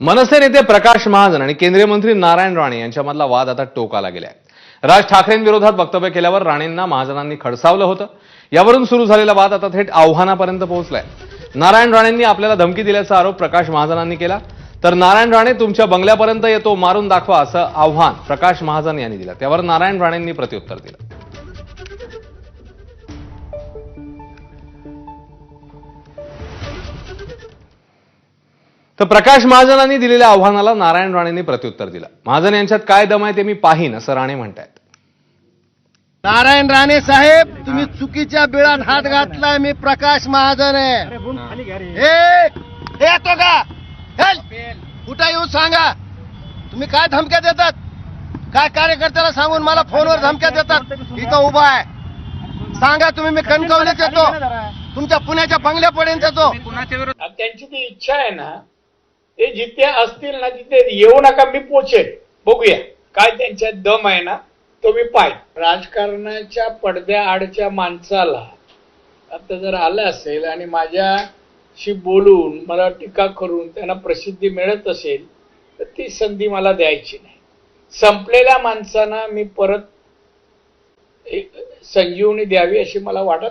मनसे नेते प्रकाश महाजन आणि केंद्रीय मंत्री नारायण राणे यांच्यामधला वाद आता टोकाला गेलाय। राज ठाकरेंविरोधात वक्तव्य केल्यावर राणेंना महाजनांनी खडसावलं होतं। यावरून सुरू झालेला वाद आता थेट आव्हानापर्यंत पोहोचलाय। नारायण राणेंनी आपल्याला धमकी दिल्याचा आरोप प्रकाश महाजनांनी केला, तर नारायण राणे तुमच्या बंगल्यापर्यंत येतो, मारून दाखवा असं आव्हान प्रकाश महाजन यांनी दिलं। त्यावर नारायण राणेंनी प्रत्युत्तर दिलं। तर प्रकाश महाजनांनी दिलेल्या आव्हानाला नारायण राणेंनी प्रत्युत्तर दिलं। महाजन यांच्यात काय दम आहे ते मी पाहीन असं राणे म्हणतायत। नारायण राणे साहेब, तुम्ही चुकीच्या बिळात हात घातलाय। मी प्रकाश महाजन आहे। येतो का? कुठं येऊन सांगा तुम्ही काय धमक्या देतात, काय कार्यकर्त्याला सांगून मला फोनवर धमक्या देतात। इथं उभा आहे, सांगा तुम्ही। मी कणकवलीत येतो, तुमच्या पुण्याच्या बंगल्यापर्यंत येतो। त्यांची ती इच्छा आहे ना, ते जिथे असतील ना तिथे येऊ नका, मी पोचेल। बघूया काय त्यांच्यात दम आहे ना, तो मी पाहिजे। राजकारणाच्या पडद्या आडच्या माणसाला आता जर आलं असेल आणि माझ्याशी बोलून मला टीका करून त्यांना प्रसिद्धी मिळत असेल तर ती संधी मला द्यायची नाही। संपलेल्या माणसांना मी परत संजीवनी द्यावी अशी मला वाटत